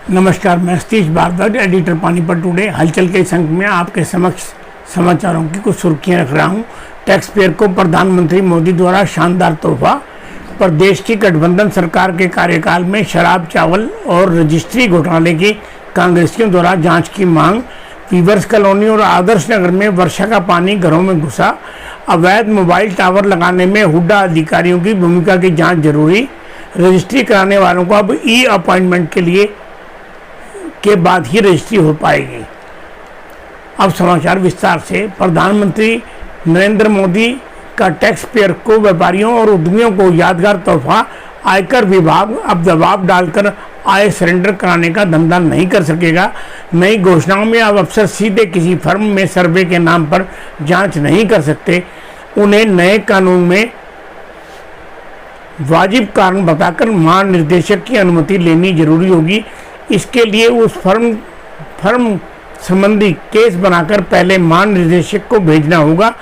नमस्कार, मैं Satish Bhardwaj, editor Panipat today. हलचल के इस अंक में आपके समक्ष समाचारों की कुछ सुर्खियां रख रहा हूं। टैक्स पेयर को प्रधानमंत्री मोदी द्वारा शानदार तोहफा। प्रदेश की गठबंधन सरकार के कार्यकाल में शराब, चावल और रजिस्ट्री घोटाले की कांग्रेसियों द्वारा जांच की मांग। वीवर्स कॉलोनी और आदर्श नगर में वर्षा का पानी घरों में घुसा। अवैध मोबाइल टावर लगाने में हुड्डा अधिकारियों की भूमिका की जांच जरूरी। रजिस्ट्री कराने वालों को अब ई अपॉइंटमेंट के बाद ही रजिस्ट्री हो पाएगी। अब समाचार विस्तार से। प्रधानमंत्री नरेंद्र मोदी का टैक्स पेयर को, व्यापारियों और उद्यमियों को यादगार तोहफा। आयकर विभाग अब दबाव डालकर आय सरेंडर कराने का धंधा नहीं कर सकेगा। नई घोषणाओं में अब अफसर सीधे किसी फर्म में सर्वे के नाम पर जांच नहीं कर सकते। उन्हें नए कानून में वाजिब कारण बताकर महानिदेशक की अनुमति लेनी जरूरी होगी। इसके लिए उस फर्म संबंधी केस बनाकर पहले महानिदेशक को भेजना होगा।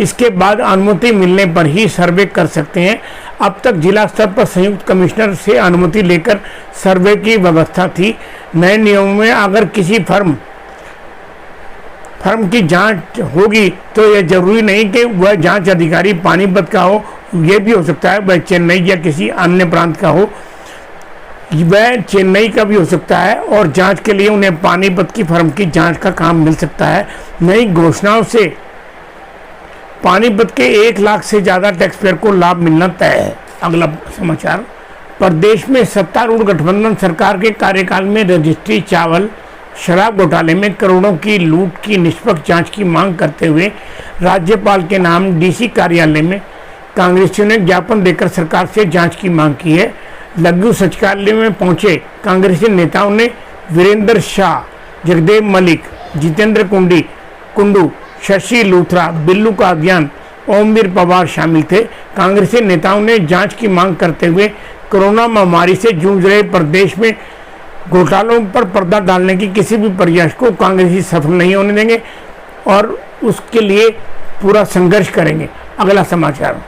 इसके बाद अनुमति मिलने पर ही सर्वे कर सकते हैं। अब तक जिला स्तर पर संयुक्त कमिश्नर से अनुमति लेकर सर्वे की व्यवस्था थी। नए नियमों में अगर किसी फर्म की जांच होगी तो यह जरूरी नहीं कि वह जांच अधिकारी पानीपत का हो, यह भी हो सकता है वह चेन्नई या किसी अन्य प्रांत का हो। वह चेन्नई का भी हो सकता है और जांच के लिए उन्हें पानीपत की फर्म की जांच का काम मिल सकता है। नई घोषणाओं से पानीपत के 1 लाख से ज़्यादा टैक्स पेयर को लाभ मिलना तय है। अगला समाचार। प्रदेश में सत्तारूढ़ गठबंधन सरकार के कार्यकाल में रजिस्ट्री, चावल, शराब घोटाले में करोड़ों की लूट की निष्पक्ष जांच की मांग करते हुए राज्यपाल के नाम डीसी कार्यालय में कांग्रेसियों ने ज्ञापन देकर सरकार से जांच की मांग की है। लघु सचिवालय में पहुंचे कांग्रेसी नेताओं ने वीरेंद्र शाह, जगदेव मलिक, जितेंद्र कुंडू, शशि लूथरा, बिल्लू कादियान, ओमवीर पवार शामिल थे। कांग्रेसी नेताओं ने जांच की मांग करते हुए कोरोना महामारी से जूझ रहे प्रदेश में घोटालों पर पर्दा डालने की किसी भी प्रयास को कांग्रेसी सफल नहीं होने देंगे और उसके लिए पूरा संघर्ष करेंगे। अगला समाचार।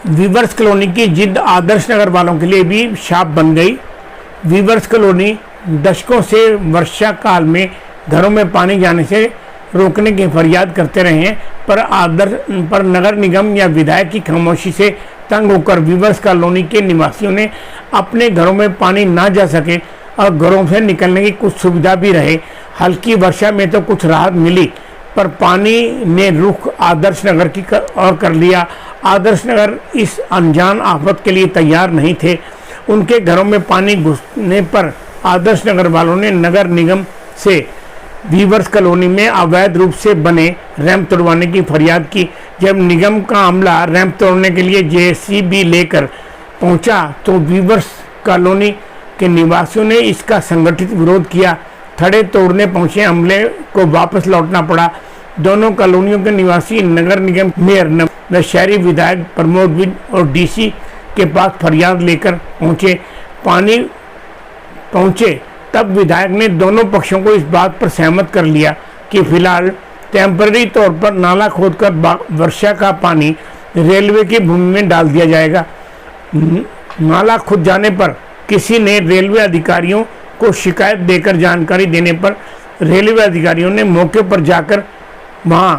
वीवर्स कॉलोनी की जिद आदर्श नगर वालों के लिए भी शाप बन गई। वीवर्स कॉलोनी दशकों से वर्षा काल में घरों में पानी जाने से रोकने की फरियाद करते रहे हैं, पर नगर निगम या विधायक की खामोशी से तंग होकर वीवर्स कॉलोनी के निवासियों ने अपने घरों में पानी ना जा सके और घरों से निकलने की कुछ सुविधा भी रहे। हल्की वर्षा में तो कुछ राहत मिली, पर पानी ने रुख आदर्श नगर की ओर कर लिया। आदर्श नगर इस अनजान आफत के लिए तैयार नहीं थे। उनके घरों में पानी घुसने पर आदर्श नगर वालों ने नगर निगम से वीवर्स कॉलोनी में अवैध रूप से बने रैंप तोड़वाने की फरियाद की। जब निगम का अमला रैंप तोड़ने के लिए जेसीबी लेकर पहुंचा तो वीवर्स कॉलोनी के निवासियों ने इसका संगठित विरोध किया। थड़े तोड़ने पहुंचे अमले को वापस लौटना पड़ा। दोनों कॉलोनियों के निवासी नगर निगम मेयर व शहरी विधायक प्रमोद विज और डीसी के पास फरियाद लेकर पहुंचे। तब विधायक ने दोनों पक्षों को इस बात पर सहमत कर लिया कि फिलहाल टेम्पररी तौर पर नाला खोदकर वर्षा का पानी रेलवे की भूमि में डाल दिया जाएगा। नाला खुद जाने पर किसी ने रेलवे अधिकारियों को शिकायत देकर जानकारी देने पर रेलवे अधिकारियों ने मौके पर जाकर वहां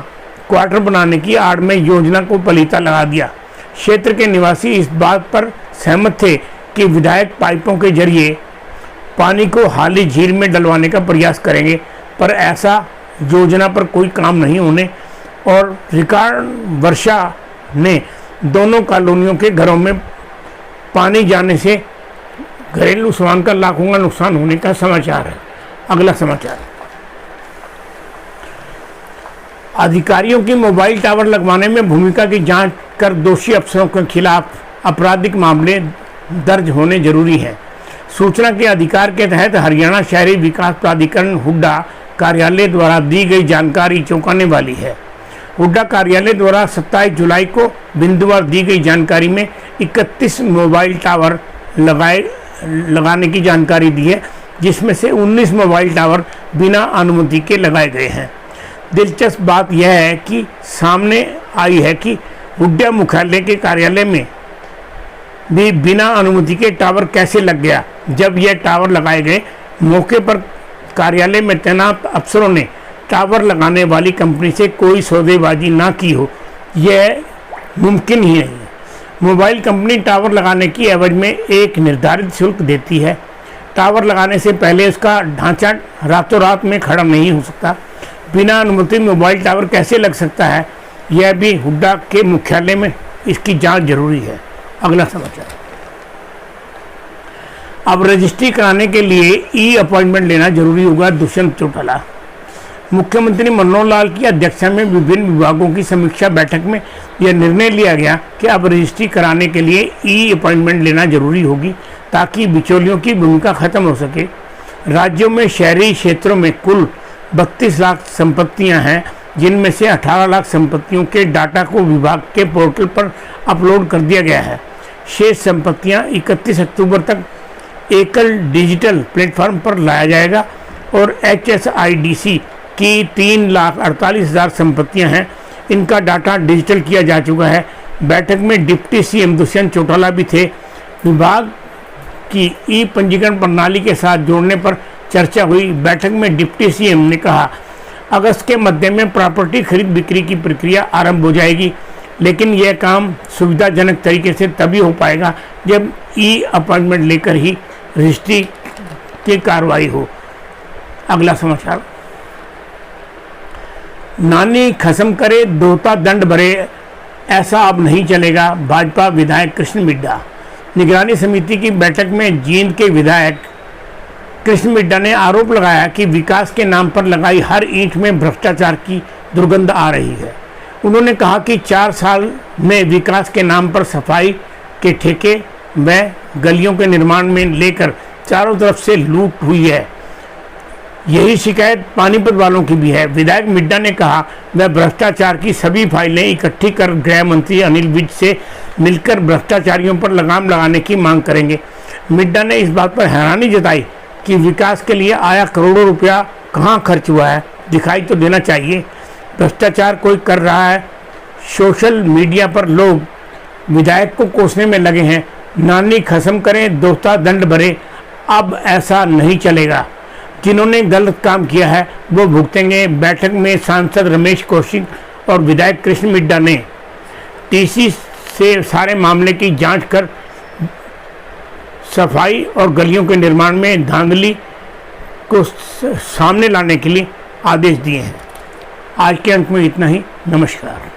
क्वार्टर बनाने की आड़ में योजना को पलीता लगा दिया। क्षेत्र के निवासी इस बात पर सहमत थे कि विधायक पाइपों के जरिए पानी को हाली झील में डलवाने का प्रयास करेंगे, पर ऐसा योजना पर कोई काम नहीं होने और रिकॉर्ड वर्षा ने दोनों कॉलोनियों के घरों में पानी जाने से घरेलू सामान का लाखों का नुकसान होने का समाचार है। अगला समाचार। अधिकारियों की मोबाइल टावर लगवाने में भूमिका की जांच कर दोषी अफसरों के खिलाफ आपराधिक मामले दर्ज होने जरूरी है। सूचना के अधिकार के तहत हरियाणा शहरी विकास प्राधिकरण हुड्डा कार्यालय द्वारा दी गई जानकारी चौंकाने वाली है। हुड्डा कार्यालय द्वारा 27 जुलाई को बिंदुवार दी गई जानकारी में 31 मोबाइल टावर लगाने की जानकारी दी है, जिसमें से 19 मोबाइल टावर बिना अनुमति के लगाए गए हैं। दिलचस्प बात यह है कि सामने आई है कि हुड्डा मुख्यालय के कार्यालय में भी बिना अनुमति के टावर कैसे लग गया। जब यह टावर लगाए गए, मौके पर कार्यालय में तैनात अफसरों ने टावर लगाने वाली कंपनी से कोई सौदेबाजी ना की हो, यह मुमकिन ही नहीं है। मोबाइल कंपनी टावर लगाने की एवज में एक निर्धारित शुल्क देती है। टावर लगाने से पहले उसका ढांचा रातों रात में खड़ा नहीं हो सकता। बिना अनुमति मोबाइल टावर कैसे लग सकता है, यह भी हुड्डा के मुख्यालय में इसकी जांच जरूरी है। अगला समाचार, अब रजिस्ट्री कराने के लिए ई अपॉइंटमेंट लेना जरूरी होगा। दुष्यंत चौटाला। मुख्यमंत्री मनोहर लाल की अध्यक्षता में विभिन्न विभागों की समीक्षा बैठक में यह निर्णय लिया गया कि अब रजिस्ट्री कराने के लिए ई अपॉइंटमेंट लेना जरूरी होगी, ताकि बिचौलियों की भूमिका खत्म हो सके। राज्यों में शहरी क्षेत्रों में कुल 32 लाख संपत्तियां हैं, जिनमें से 18 लाख संपत्तियों के डाटा को विभाग के पोर्टल पर अपलोड कर दिया गया है। शेष संपत्तियां 31 अक्टूबर तक एकल डिजिटल प्लेटफॉर्म पर लाया जाएगा और HSIDC की 3,48,000 संपत्तियां हैं, इनका डाटा डिजिटल किया जा चुका है। बैठक में डिप्टी CM दुष्यंत चौटाला भी थे। विभाग की ई पंजीकरण प्रणाली के साथ जोड़ने पर चर्चा हुई। बैठक में डिप्टी CM ने कहा, अगस्त के मध्य में प्रॉपर्टी खरीद बिक्री की प्रक्रिया आरंभ हो जाएगी, लेकिन यह काम सुविधाजनक तरीके से तभी हो पाएगा जब ई अपॉइंटमेंट लेकर ही रजिस्ट्री की कार्रवाई हो। अगला समाचार, नानी खसम करे दोहता दंड भरे, ऐसा अब नहीं चलेगा। भाजपा विधायक कृष्ण मिड्डा। निगरानी समिति की बैठक में जींद के विधायक कृष्ण मिड्डा ने आरोप लगाया कि विकास के नाम पर लगाई हर ईंट में भ्रष्टाचार की दुर्गंध आ रही है। उन्होंने कहा कि 4 साल में विकास के नाम पर सफाई के ठेके व गलियों के निर्माण में लेकर चारों तरफ से लूट हुई है। यही शिकायत पानीपत वालों की भी है। विधायक मिड्डा ने कहा, वह भ्रष्टाचार की सभी फाइलें इकट्ठी कर गृह मंत्री अनिल विज से मिलकर भ्रष्टाचारियों पर लगाम लगाने की मांग करेंगे। मिड्डा ने इस बात पर हैरानी जताई कि विकास के लिए आया करोड़ों रुपया कहां खर्च हुआ है, दिखाई तो देना चाहिए। भ्रष्टाचार कोई कर रहा है। सोशल मीडिया पर लोग विधायक को कोसने में लगे हैं। नानी खसम करें दोहता दंड भरे, अब ऐसा नहीं चलेगा। जिन्होंने गलत काम किया है वो भुगतेंगे। बैठक में सांसद रमेश कौशिक और विधायक कृष्ण मिड्डा ने TC से सारे मामले की जांच कर सफाई और गलियों के निर्माण में धांधली को सामने लाने के लिए आदेश दिए हैं। आज के अंक में इतना ही। नमस्कार।